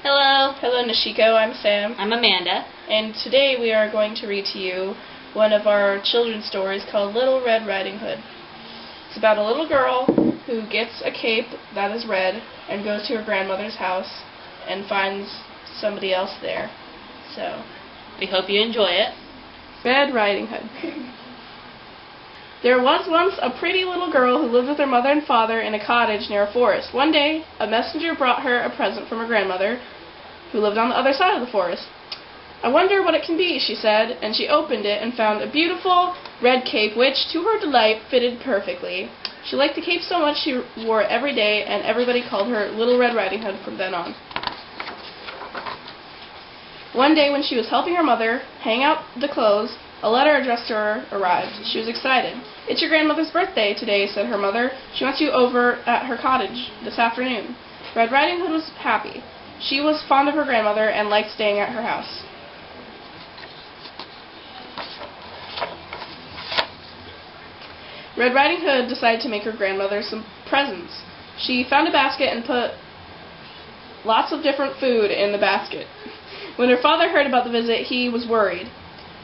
Hello. Hello, Nishiko. I'm Sam. I'm Amanda. And today we are going to read to you one of our children's stories called Little Red Riding Hood. It's about a little girl who gets a cape that is red and goes to her grandmother's house and finds somebody else there. So, we hope you enjoy it. Red Riding Hood. There was once a pretty little girl who lived with her mother and father in a cottage near a forest. One day, a messenger brought her a present from her grandmother, who lived on the other side of the forest. "I wonder what it can be," she said, and she opened it and found a beautiful red cape which, to her delight, fitted perfectly. She liked the cape so much she wore it every day, and everybody called her Little Red Riding Hood from then on. One day when she was helping her mother hang out the clothes, a letter addressed to her arrived. She was excited. "It's your grandmother's birthday today," said her mother. "She wants you over at her cottage this afternoon." Red Riding Hood was happy. She was fond of her grandmother and liked staying at her house. Red Riding Hood decided to make her grandmother some presents. She found a basket and put lots of different food in the basket. When her father heard about the visit, he was worried.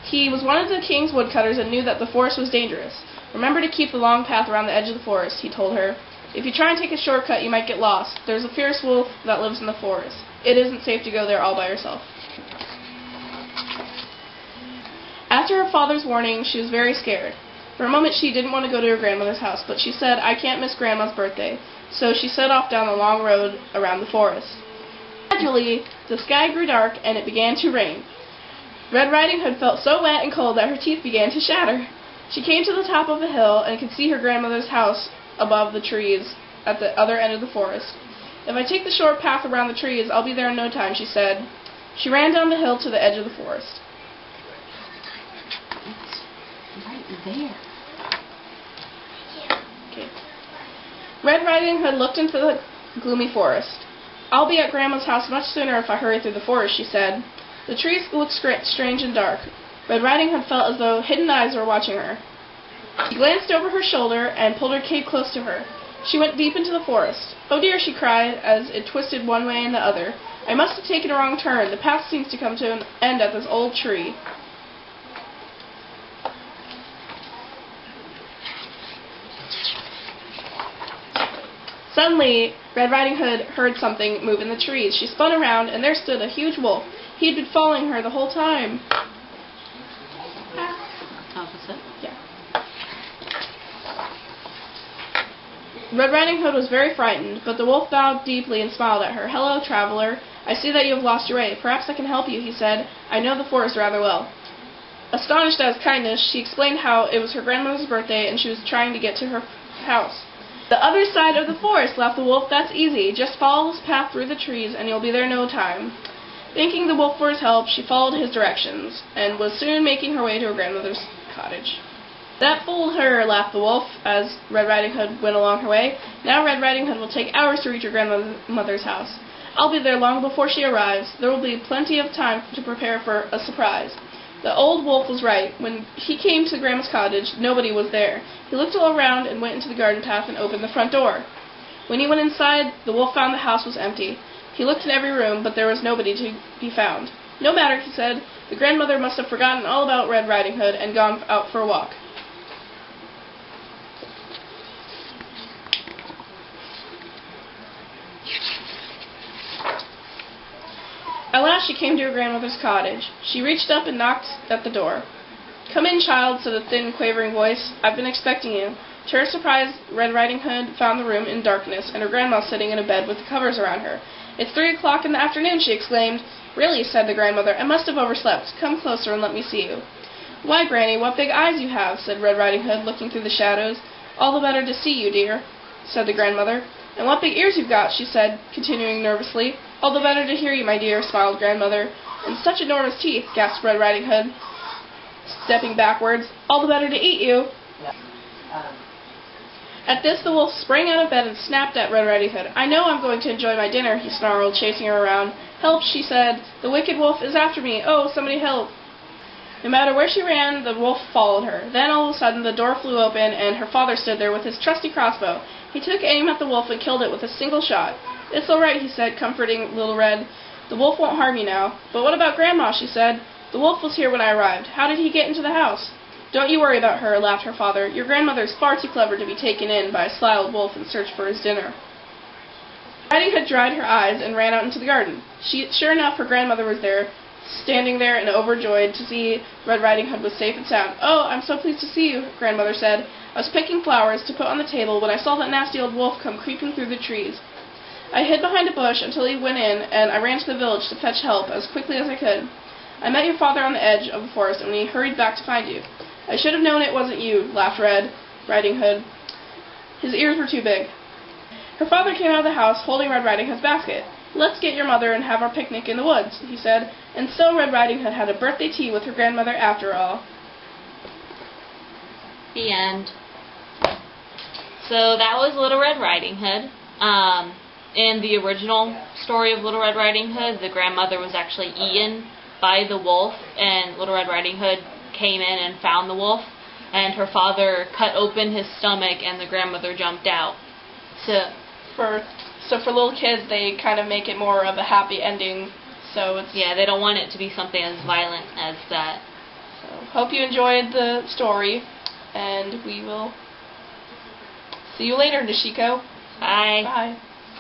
He was one of the king's woodcutters and knew that the forest was dangerous. "Remember to keep the long path around the edge of the forest," he told her. "If you try and take a shortcut, you might get lost. There's a fierce wolf that lives in the forest. It isn't safe to go there all by yourself." After her father's warning, she was very scared. For a moment, she didn't want to go to her grandmother's house, but she said, "I can't miss Grandma's birthday." So she set off down the long road around the forest. Gradually, the sky grew dark and it began to rain. Red Riding Hood felt so wet and cold that her teeth began to shatter. She came to the top of a hill and could see her grandmother's house above the trees at the other end of the forest. "If I take the short path around the trees, I'll be there in no time," she said. She ran down the hill to the edge of the forest. It's right there. Okay. Red Riding Hood looked into the gloomy forest. "I'll be at Grandma's house much sooner if I hurry through the forest," she said. The trees looked strange and dark. Red Riding Hood felt as though hidden eyes were watching her. She glanced over her shoulder and pulled her cape close to her. She went deep into the forest. "Oh dear," she cried, as it twisted one way and the other. "I must have taken a wrong turn. The path seems to come to an end at this old tree." Suddenly, Red Riding Hood heard something move in the trees. She spun around, and there stood a huge wolf. He had been following her the whole time. Opposite? Yeah. Red Riding Hood was very frightened, but the wolf bowed deeply and smiled at her. "Hello, traveler. I see that you have lost your way. Perhaps I can help you," he said. "I know the forest rather well." Astonished at his kindness, she explained how it was her grandmother's birthday and she was trying to get to her house. "The other side of the forest," laughed the wolf. "That's easy. Just follow this path through the trees and you'll be there in no time." Thanking the wolf for his help, she followed his directions and was soon making her way to her grandmother's cottage. "That fooled her," laughed the wolf as Red Riding Hood went along her way. "Now Red Riding Hood will take hours to reach her grandmother's house. I'll be there long before she arrives. There will be plenty of time to prepare for a surprise." The old wolf was right. When he came to Grandma's cottage, nobody was there. He looked all around and went into the garden path and opened the front door. When he went inside, the wolf found the house was empty. He looked in every room, but there was nobody to be found. "No matter," he said. "The grandmother must have forgotten all about Red Riding Hood and gone out for a walk." At last she came to her grandmother's cottage. She reached up and knocked at the door. "Come in, child," said a thin, quavering voice. "I've been expecting you." To her surprise, Red Riding Hood found the room in darkness and her grandma sitting in a bed with the covers around her. "It's 3 o'clock in the afternoon," she exclaimed. "Really," said the grandmother, "I must have overslept. Come closer and let me see you." "Why, Granny, what big eyes you have," said Red Riding Hood, looking through the shadows. "All the better to see you, dear," said the grandmother. "And what big ears you've got," she said, continuing nervously. "All the better to hear you, my dear," smiled grandmother. "And such enormous teeth," gasped Red Riding Hood, stepping backwards. "All the better to eat you." At this, the wolf sprang out of bed and snapped at Red Riding Hood. "I know I'm going to enjoy my dinner," he snarled, chasing her around. "Help," she said. "The wicked wolf is after me. Oh, somebody help." No matter where she ran, the wolf followed her. Then, all of a sudden, the door flew open, and her father stood there with his trusty crossbow. He took aim at the wolf and killed it with a single shot. "It's all right," he said, comforting Little Red. The wolf won't harm you now. But what about Grandma, she said. The wolf was here when I arrived. How did he get into the house? Don't you worry about her, laughed her father. Your grandmother's far too clever to be taken in by a sly old wolf in search for his dinner. Riding Hood dried her eyes and ran out into the garden. Sure enough, her grandmother was there, standing there and overjoyed to see Red Riding Hood was safe and sound. Oh, I'm so pleased to see you, grandmother said. I was picking flowers to put on the table when I saw that nasty old wolf come creeping through the trees. I hid behind a bush until he went in, and I ran to the village to fetch help as quickly as I could. I met your father on the edge of the forest, and we hurried back to find you. I should have known it wasn't you, laughed Red Riding Hood. His ears were too big. Her father came out of the house holding Red Riding Hood's basket. Let's get your mother and have our picnic in the woods, he said, and so Red Riding Hood had a birthday tea with her grandmother after all. The end. So that was Little Red Riding Hood. In the original story of Little Red Riding Hood, the grandmother was actually eaten by the wolf, and Little Red Riding Hood came in and found the wolf, and her father cut open his stomach, and the grandmother jumped out. So for little kids, they kind of make it more of a happy ending. So it's they don't want it to be something as violent as that. So hope you enjoyed the story, and we will see you later, Nishiko. Bye. Bye.